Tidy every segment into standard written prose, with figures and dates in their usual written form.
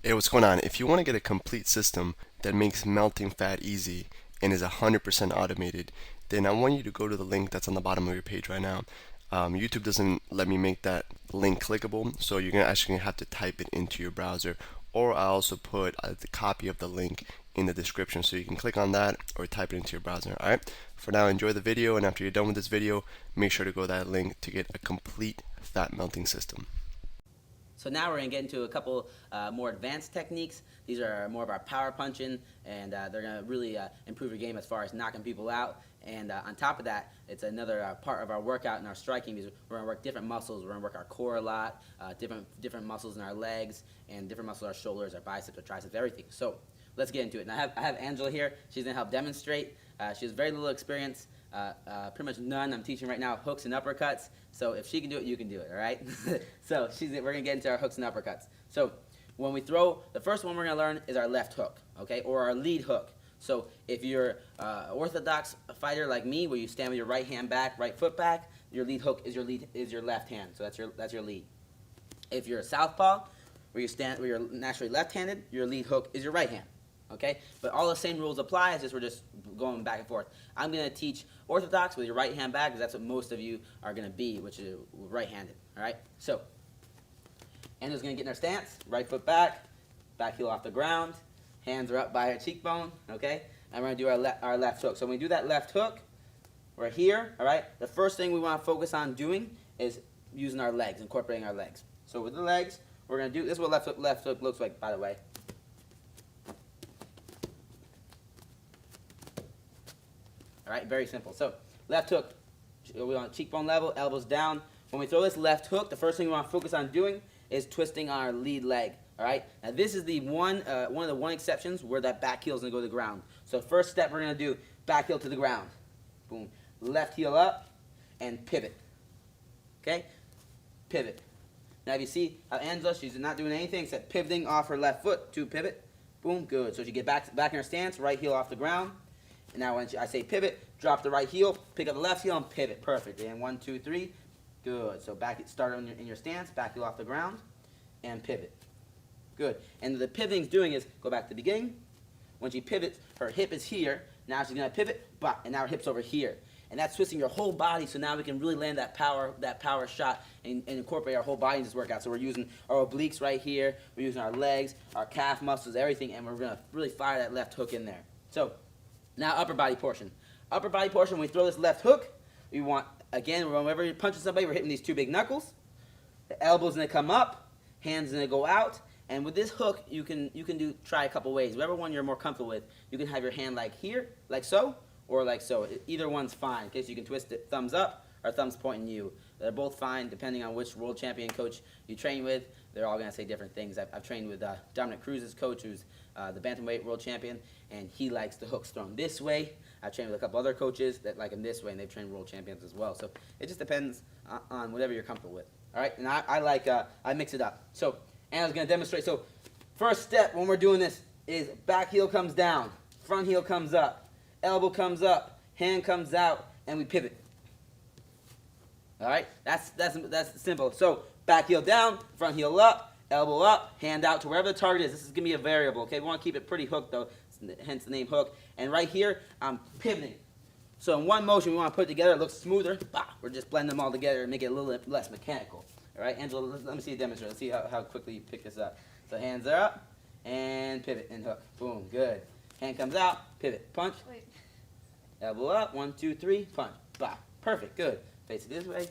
Hey, what's going on? If you want to get a complete system that makes melting fat easy and is 100% automated, then I want you to go to the link that's on the bottom of your page right now. YouTube doesn't let me make that link clickable, so you're actually gonna have to type it into your browser, or I also put the copy of the link in the description, so you can click on that or type it into your browser. All right. For now, enjoy the video, and after you're done with this video, make sure to go to that link to get a complete fat melting system. So now we're going to get into a couple more advanced techniques. These are more of our power punching, and they're going to really improve your game as far as knocking people out. And on top of that, it's another part of our workout and our striking, because we're going to work different muscles. We're going to work our core a lot, different muscles in our legs, and different muscles in our shoulders, our biceps, our triceps, everything. So let's get into it. And I have Angela here. She's going to help demonstrate. She has very little experience. Pretty much none. I'm teaching right now hooks and uppercuts. So if she can do it, you can do it, all right? So we're going to get into our hooks and uppercuts. So when we throw, the first one we're going to learn is our left hook, okay, or our lead hook. So if you're an orthodox fighter like me, where you stand with your right hand back, right foot back, your lead hook is your left hand. So that's your lead. If you're a southpaw, where you're naturally left-handed, your lead hook is your right hand. Okay, but all the same rules apply. It's just we're just going back and forth. I'm going to teach orthodox with your right hand back, because that's what most of you are going to be, which is right-handed. All right, so Anna's going to get in her stance, right foot back, back heel off the ground, hands are up by her cheekbone. Okay, and we're going to do our left hook. So when we do that left hook, we're here. All right, the first thing we want to focus on doing is using our legs, incorporating our legs. So with the legs, we're going to do this. Is what left hook looks like, by the way. All right, very simple. So left hook, we're on cheekbone level, elbows down. When we throw this left hook, the first thing we want to focus on doing is twisting our lead leg. All right. Now this is the one of the exceptions where that back heel is going to go to the ground. So first step we're going to do back heel to the ground. Boom. Left heel up and pivot. Okay. Pivot. Now if you see how Angela, she's not doing anything except pivoting off her left foot to pivot. Boom. Good. So she get back in her stance, right heel off the ground. And now when I say pivot, drop the right heel, pick up the left heel, and pivot. Perfect. And 1, 2, 3. Good. So start in your stance, back heel off the ground, and pivot. Good. And the pivoting's doing is, go back to the beginning. When she pivots, her hip is here. Now she's going to pivot, and now her hip's over here. And that's twisting your whole body, so now we can really land that power shot and incorporate our whole body in this workout. So we're using our obliques right here. We're using our legs, our calf muscles, everything, and we're going to really fire that left hook in there. So now upper body portion. Upper body portion, when we throw this left hook, we want, again, whenever you're punching somebody, we're hitting these two big knuckles. The elbow's going to come up, hands going to go out. And with this hook, you can try a couple ways. Whatever one you're more comfortable with. You can have your hand like here, like so, or like so. Either one's fine. Okay, so you can twist it thumbs up or thumbs pointing you. They're both fine depending on which world champion coach you train with. They're all going to say different things. I've trained with Dominic Cruz's coach, who's the bantamweight world champion, and he likes the hooks thrown this way. I've trained with a couple other coaches that like them this way, and they've trained world champions as well. So it just depends on whatever you're comfortable with. All right, and I mix it up. So Anna's going to demonstrate. So first step when we're doing this is back heel comes down, front heel comes up, elbow comes up, hand comes out, and we pivot. All right, that's simple. So back heel down, front heel up, elbow up, hand out to wherever the target is. This is going to be a variable, okay? We want to keep it pretty hooked, though, hence the name hook. And right here, I'm pivoting. So in one motion, we want to put it together. It looks smoother. Bah, we're just blending them all together and make it a little less mechanical. All right, Angela, let me see you demonstrate. Let's see how quickly you pick this up. So hands are up, and pivot and hook. Boom, good. Hand comes out, pivot, punch. Wait. Elbow up, 1, 2, 3, punch. Bah, perfect, good. Face it this way.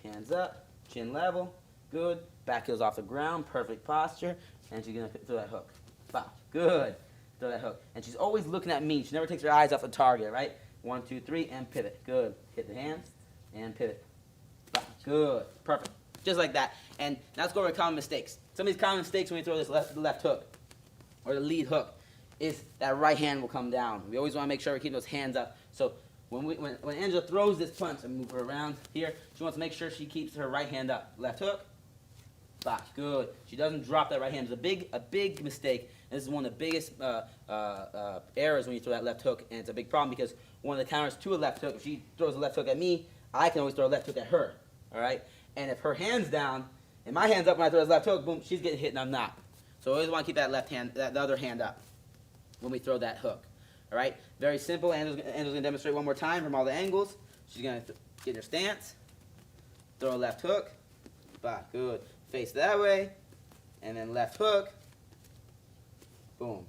Hands up, chin level, good. Back heel's off the ground, perfect posture. And she's going to throw that hook. Bah, good. Throw that hook. And she's always looking at me. She never takes her eyes off the target, right? 1, 2, 3, and pivot. Good. Hit the hands, and pivot. Bah, good. Perfect. Just like that. And now let's go over common mistakes. Some of these common mistakes when we throw this left hook, or the lead hook, is that right hand will come down. We always want to make sure we keep those hands up. So when Angela throws this punch, and move her around here, she wants to make sure she keeps her right hand up. Left hook, bah, good. She doesn't drop that right hand. It's a big mistake. And this is one of the biggest errors when you throw that left hook, and it's a big problem because one of the counters to a left hook, if she throws a left hook at me, I can always throw a left hook at her. All right? And if her hand's down and my hand's up when I throw this left hook, boom, she's getting hit and I'm not. So always want to keep that left hand, the other hand up when we throw that hook. All right, very simple. Angela's going to demonstrate one more time from all the angles. She's going to get her stance, throw a left hook, bah, good. Face that way, and then left hook, boom,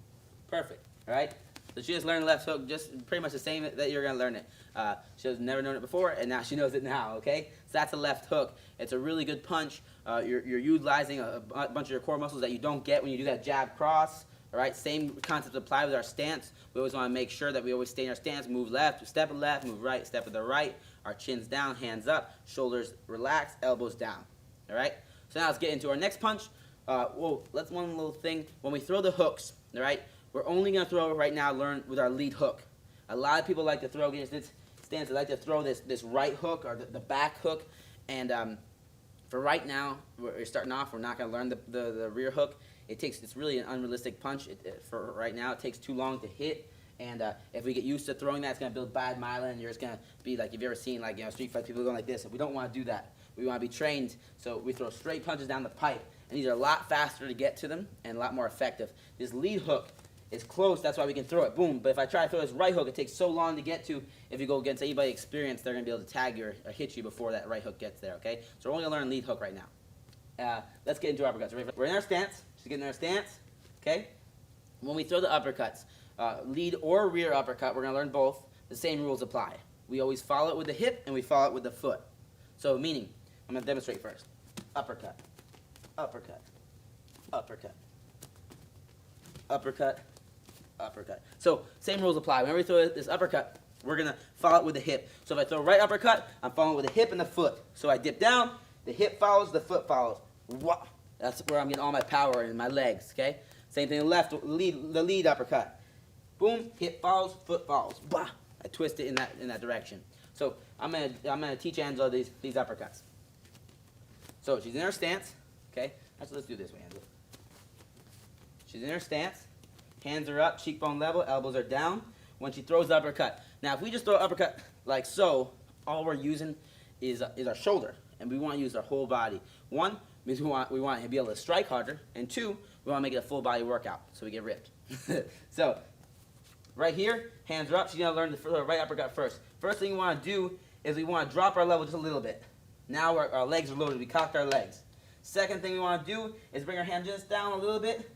perfect. All right. So she just learned left hook, just pretty much the same that you're going to learn it. She has never known it before, and now she knows it now, okay? So that's a left hook. It's a really good punch. You're utilizing a bunch of your core muscles that you don't get when you do that jab cross, all right? Same concept apply with our stance. We always want to make sure that we always stay in our stance, move left, step to the left, move right, step to the right. Our chin's down, hands up, shoulders relaxed, elbows down, all right? So now let's get into our next punch. Whoa, let's one little thing. When we throw the hooks, all right? We're only going to throw right now, learn with our lead hook. A lot of people like to throw against this stance. They like to throw this right hook or the back hook. And for right now, we're starting off. We're not going to learn the rear hook. It's really an unrealistic punch. For right now, it takes too long to hit. And if we get used to throwing that, it's going to build bad myelin. And you're just going to be like, if you've ever seen like street fight people going like this. We don't want to do that. We want to be trained. So we throw straight punches down the pipe. And these are a lot faster to get to them and a lot more effective. This lead hook is close, that's why we can throw it, boom. But if I try to throw this right hook, it takes so long to get to. If you go against anybody experienced, they're going to be able to tag you or hit you before that right hook gets there, okay? So we're only going to learn lead hook right now. Let's get into uppercuts. We're in our stance. She's getting in our stance, okay? When we throw the uppercuts, lead or rear uppercut, we're going to learn both. The same rules apply. We always follow it with the hip and we follow it with the foot. So meaning, I'm going to demonstrate first. Uppercut, uppercut, uppercut, uppercut, uppercut. So same rules apply. Whenever we throw this uppercut, we're going to follow it with the hip. So if I throw right uppercut, I'm following with the hip and the foot. So I dip down, the hip follows, the foot follows. Wah! That's where I'm getting all my power in my legs, okay? Same thing left, the lead uppercut. Boom, hip follows, foot follows. Bah! I twist it in that direction. So I'm gonna teach Angela these uppercuts. So she's in her stance, okay? Actually, let's do this way, Angela. She's in her stance. Hands are up, cheekbone level, elbows are down. When she throws the uppercut. Now, if we just throw an uppercut like so, all we're using is our shoulder, and we want to use our whole body. One, means we want to be able to strike harder, and two, we want to make it a full body workout, so we get ripped. So, right here, hands are up. She's going to learn the right uppercut first. First thing we want to do is we want to drop our level just a little bit. Now our legs are loaded. We cocked our legs. Second thing we want to do is bring our hand just down a little bit.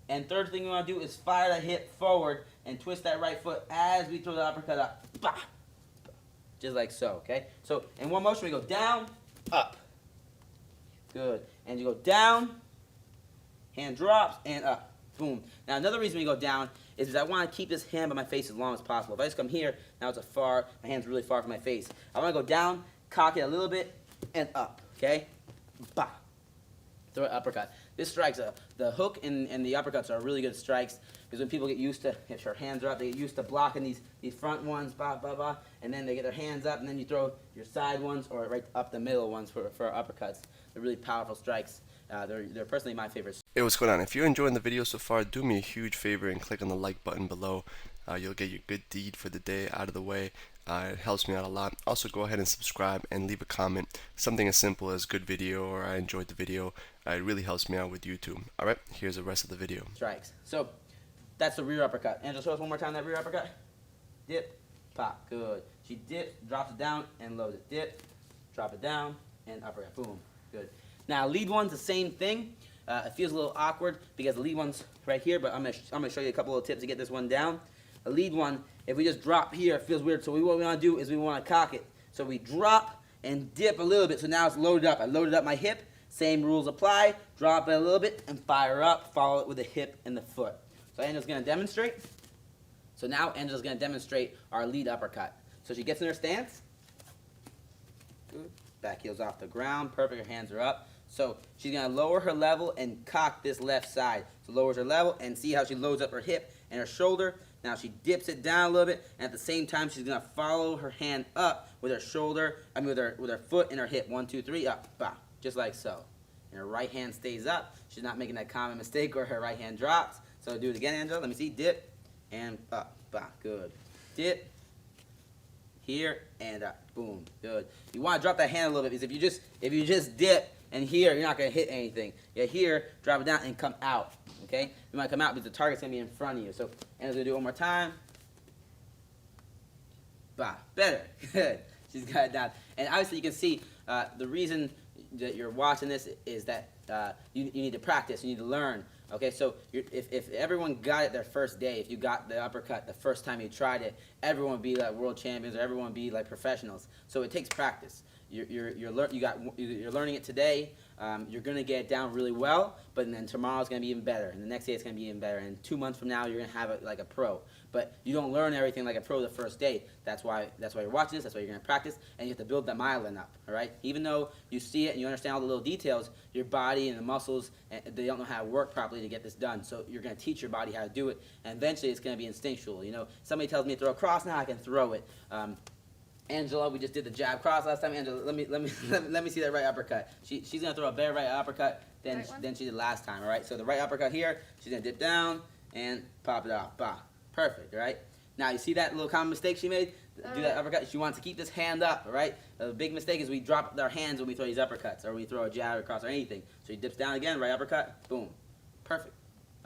And third thing we want to do is fire the hip forward and twist that right foot as we throw the uppercut up. Bah! Just like so, okay? So in one motion we go down, up. Good. And you go down, hand drops, and up. Boom. Now another reason we go down is because I want to keep this hand by my face as long as possible. If I just come here, now it's my hand's really far from my face. I want to go down, cock it a little bit, and up, okay? Bah! Throw an uppercut. This strikes, the hook and the uppercuts are really good strikes because when people get used to, if their hands are up, they get used to blocking these front ones, bah, bah, bah, and then they get their hands up, and then you throw your side ones or right up the middle ones for uppercuts. They're really powerful strikes. They're personally my favorites. Hey, what's going on? If you're enjoying the video so far, do me a huge favor and click on the like button below. You'll get your good deed for the day out of the way. It helps me out a lot. Also, go ahead and subscribe and leave a comment. Something as simple as good video or I enjoyed the video. It really helps me out with YouTube. Alright, here's the rest of the video. Strikes. So, that's the rear uppercut. Angela, show us one more time that rear uppercut. Dip, pop. Good. She dips, drops it down, and loads it. Dip, drop it down, and uppercut. Boom. Good. Now, lead one's the same thing. It feels a little awkward because the lead one's right here, but I'm gonna show you a couple of tips to get this one down. A lead one, if we just drop here, it feels weird. So what we want to do is we want to cock it. So we drop and dip a little bit. So now it's loaded up. I loaded up my hip. Same rules apply. Drop it a little bit and fire up. Follow it with the hip and the foot. So Angela's going to demonstrate. So now Angela's going to demonstrate our lead uppercut. So she gets in her stance. Good. Back heels off the ground. Perfect. Her hands are up. So she's going to lower her level and cock this left side. So lowers her level and see how she loads up her hip and her shoulder. Now she dips it down a little bit, and at the same time she's gonna follow her hand up with her shoulder. With her foot and her hip. 1, 2, 3, up, bah, just like so. And her right hand stays up. She's not making that common mistake where her right hand drops. So do it again, Angela. Let me see. Dip and up, bah, good. Dip here and up, boom, good. You want to drop that hand a little bit because if you just dip And here, you're not going to hit anything. Yeah, here, drop it down and come out. Okay? You might come out because the target's going to be in front of you. So, and as we do it one more time. Bah, better. Good. She's got it down. And obviously, you can see the reason that you're watching this is that you need to practice. You need to learn. Okay, so if everyone got it their first day, if you got the uppercut the first time you tried it, everyone would be like world champions, or everyone would be like professionals. So it takes practice. You're learning it today. You're gonna get it down really well, but then tomorrow's gonna be even better, and the next day it's gonna be even better, and 2 months from now you're gonna have it like a pro. But you don't learn everything like a pro the first day. That's why you're watching this. That's why you're gonna practice, and you have to build that myelin up. All right. Even though you see it and you understand all the little details, your body and the muscles they don't know how to work properly to get this done. So you're gonna teach your body how to do it, and eventually it's gonna be instinctual. You know, somebody tells me to throw a cross, now I can throw it. Angela, we just did the jab cross last time. Angela, let me see that right uppercut. She's gonna throw a better right uppercut than she did last time. All right. So the right uppercut here, she's gonna dip down and pop it off. Bah, perfect. All right. Now you see that little common mistake she made. Do that uppercut. She wants to keep this hand up. All right. The big mistake is we drop our hands when we throw these uppercuts, or we throw a jab across or anything. So she dips down again, right uppercut, boom, perfect.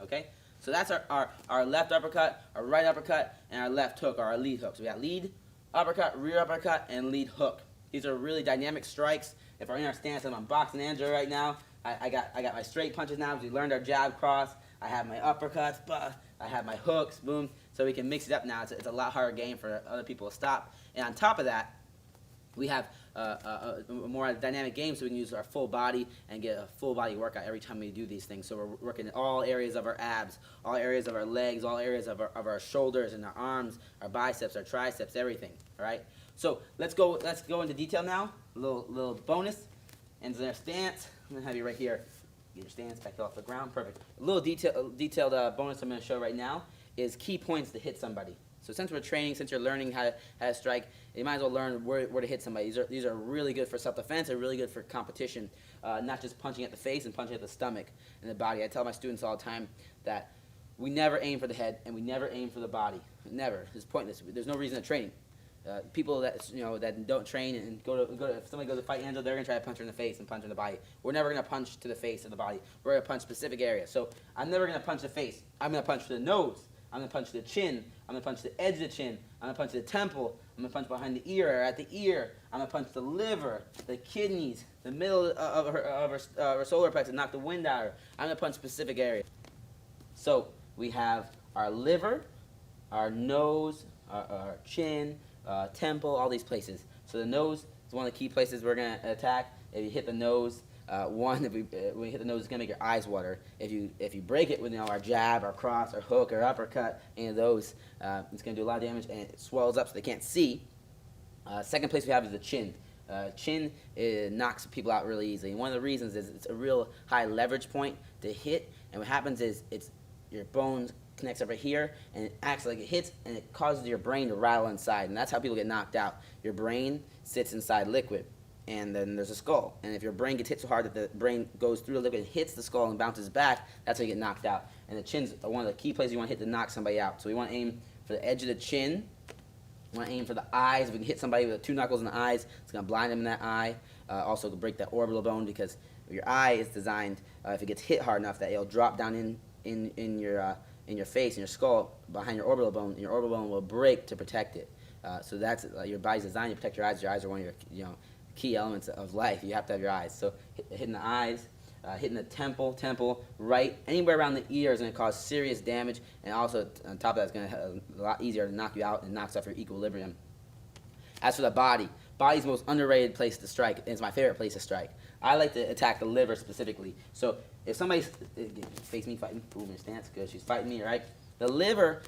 Okay. So that's our left uppercut, our right uppercut, and our left hook, or our lead hook. So we got lead, uppercut, rear uppercut, and lead hook. These are really dynamic strikes. If we're in our stance, I'm boxing Angela right now. I got my straight punches now because we learned our jab cross. I have my uppercuts, I have my hooks, boom. So we can mix it up now. It's a lot harder game for other people to stop. And on top of that, we have a more dynamic game, so we can use our full body and get a full body workout every time we do these things. So we're working in all areas of our abs, all areas of our legs, all areas of our shoulders and our arms, our biceps, our triceps, everything. All right. So let's go into detail now. A little bonus. And their stance. I'm gonna have you right here. Get your stance back off the ground. Perfect. A little detailed bonus I'm gonna show right now is key points to hit somebody. So since we're training, since you're learning how to strike, you might as well learn where to hit somebody. These are really good for self-defense. They're really good for competition, not just punching at the face and punching at the stomach and the body. I tell my students all the time that we never aim for the head and we never aim for the body. Never. It's pointless. There's no reason to training. People that don't train and go to if somebody goes to fight Angela, they're gonna try to punch her in the face and punch her in the body. We're never gonna punch to the face or the body. We're gonna punch specific areas. So I'm never gonna punch the face. I'm gonna punch to the nose. I'm gonna punch the chin. I'm gonna punch the edge of the chin. I'm gonna punch the temple. I'm gonna punch behind the ear or at the ear. I'm gonna punch the liver, the kidneys, the middle of her solar plexus, knock the wind out of her. I'm gonna punch specific areas. So we have our liver, our nose, our chin, temple, all these places. So the nose is one of the key places we're gonna attack. If you hit the nose, when you hit the nose, it's gonna make your eyes water. If you break it with our jab, our cross, our hook, or uppercut, any of those, it's gonna do a lot of damage and it swells up so they can't see. Second place we have is the chin. Chin knocks people out really easily. And one of the reasons is it's a real high leverage point to hit. And what happens is your bones connects over here and it acts like it hits and it causes your brain to rattle inside. And that's how people get knocked out. Your brain sits inside liquid. And then there's a skull. And if your brain gets hit so hard that the brain goes through the liquid and hits the skull and bounces back, that's how you get knocked out. And the chin's one of the key places you want to hit to knock somebody out. So we want to aim for the edge of the chin. We want to aim for the eyes. If we can hit somebody with 2 knuckles in the eyes, it's going to blind them in that eye. Also to break that orbital bone because your eye is designed, if it gets hit hard enough, that it'll drop down in your face, in your skull, behind your orbital bone, and your orbital bone will break to protect it. So that's your body's designed to protect your eyes. Your eyes are one of your key elements of life. You have to have your eyes. So hitting the eyes, hitting the temple, right, anywhere around the ear is going to cause serious damage, and also on top of that, it's going to be a lot easier to knock you out and knocks off your equilibrium. As for the body's the most underrated place to strike. It's my favorite place to strike. I like to attack the liver specifically. So if somebody's face me fighting, boom, your stance, good, she's fighting me, right? The liver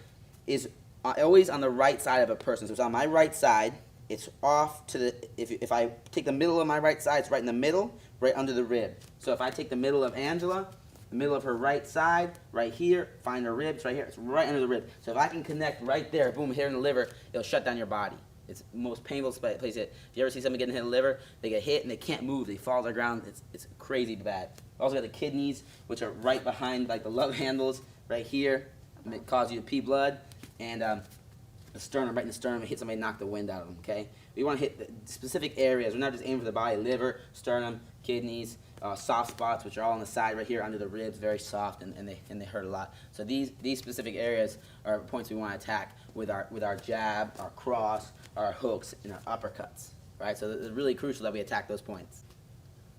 is always on the right side of a person. So it's on my right side. It's off to the, if I take the middle of my right side, it's right in the middle, right under the rib. So if I take the middle of Angela, the middle of her right side, right here, find her ribs right here, it's right under the rib. So if I can connect right there, boom, here in the liver, it'll shut down your body. It's the most painful place. If you ever see somebody getting hit in the liver, they get hit and they can't move. They fall to the ground. It's crazy bad. Also got the kidneys, which are right behind like the love handles, right here. It causes you to pee blood. And the sternum, right in the sternum, hit somebody, knock the wind out of them, okay? We want to hit the specific areas. We're not just aiming for the body, liver, sternum, kidneys, soft spots, which are all on the side right here under the ribs, very soft, and they hurt a lot. So these specific areas are points we want to attack with our jab, our cross, our hooks, and our uppercuts. Right? So it's really crucial that we attack those points.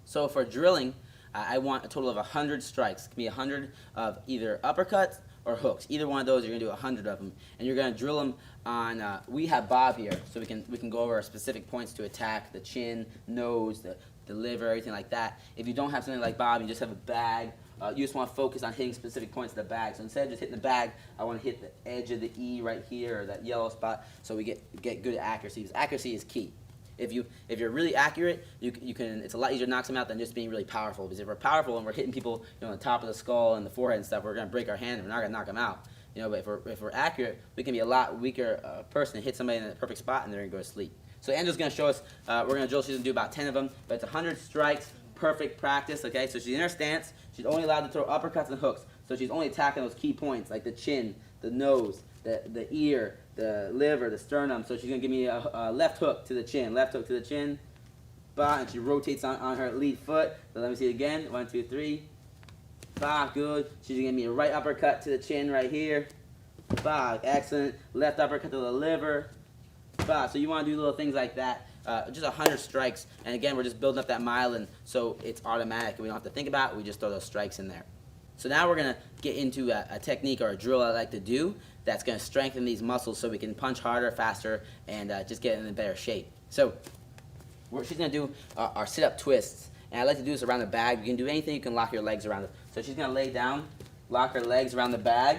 So for drilling, I want a total of 100 strikes. It can be 100 of either uppercuts or hooks. Either one of those, you're going to do 100 of them. And you're going to drill them on, we have Bob here, so we can go over specific points to attack, the chin, nose, the liver, everything like that. If you don't have something like Bob, you just have a bag, you just want to focus on hitting specific points of the bag. So instead of just hitting the bag, I want to hit the edge of the E right here, or that yellow spot, so we get good accuracy. Because accuracy is key. If you're really accurate, you can. It's a lot easier to knock them out than just being really powerful. Because if we're powerful and we're hitting people, on the top of the skull and the forehead and stuff, we're gonna break our hand and we're not gonna knock them out. But if we're accurate, we can be a lot weaker person and hit somebody in the perfect spot and they're gonna go to sleep. So Angela's gonna show us. We're gonna drill. She's gonna do about 10 of them, but it's 100 strikes, perfect practice. Okay, so she's in her stance. She's only allowed to throw uppercuts and hooks. So she's only attacking those key points like the chin, the nose, the ear, the liver, the sternum. So she's going to give me a left hook to the chin, left hook to the chin. Bah, and she rotates on her lead foot. So let me see it again. 1, 2, 3. Bah, good. She's going to give me a right uppercut to the chin right here. Bah, excellent. Left uppercut to the liver. Bah, so you want to do little things like that. Just 100 strikes. And again, we're just building up that myelin so it's automatic. We don't have to think about it. We just throw those strikes in there. So now we're going to get into a technique or a drill I like to do that's going to strengthen these muscles so we can punch harder, faster, and just get in a better shape. So what she's going to do are sit-up twists. And I like to do this around the bag. You can do anything. You can lock your legs around it. So she's going to lay down, lock her legs around the bag,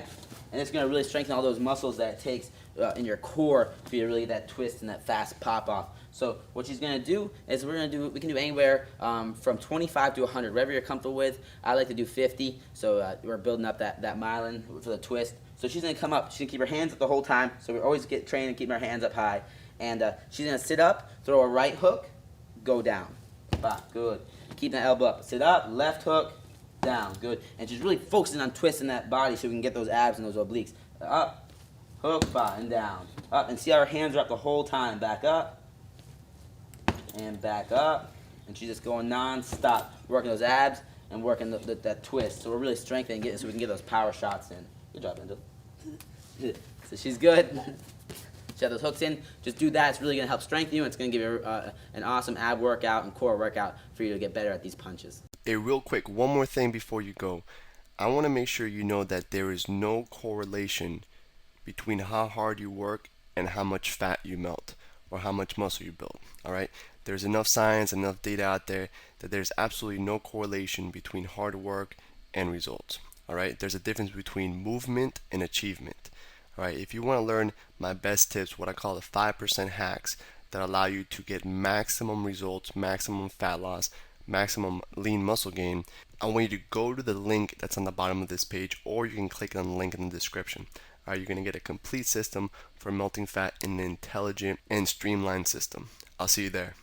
and it's going to really strengthen all those muscles that it takes in your core for you to really get that twist and that fast pop-off. So what she's going to do is we can do anywhere from 25 to 100, whatever you're comfortable with. I like to do 50, so we're building up that myelin for the twist. So she's going to come up. She's going to keep her hands up the whole time, so we always get trained and keep our hands up high. And she's going to sit up, throw a right hook, go down. Bah, good. Keep that elbow up. Sit up, left hook, down. Good. And she's really focusing on twisting that body so we can get those abs and those obliques. Up, hook, bah, and down. Up, and see how her hands are up the whole time. Back up. And back up, and she's just going non-stop, working those abs and working that twist. So we're really strengthening it so we can get those power shots in. Good job, Angel. So she's good. She has those hooks in. Just do that. It's really going to help strengthen you. And it's going to give you an awesome ab workout and core workout for you to get better at these punches. Hey, real quick, one more thing before you go. I want to make sure you know that there is no correlation between how hard you work and how much fat you melt or how much muscle you build. All right? There's enough science, enough data out there that there's absolutely no correlation between hard work and results. All right? There's a difference between movement and achievement. All right? If you want to learn my best tips, what I call the 5% hacks that allow you to get maximum results, maximum fat loss, maximum lean muscle gain, I want you to go to the link that's on the bottom of this page, or you can click on the link in the description. All right, you're going to get a complete system for melting fat in an intelligent and streamlined system. I'll see you there.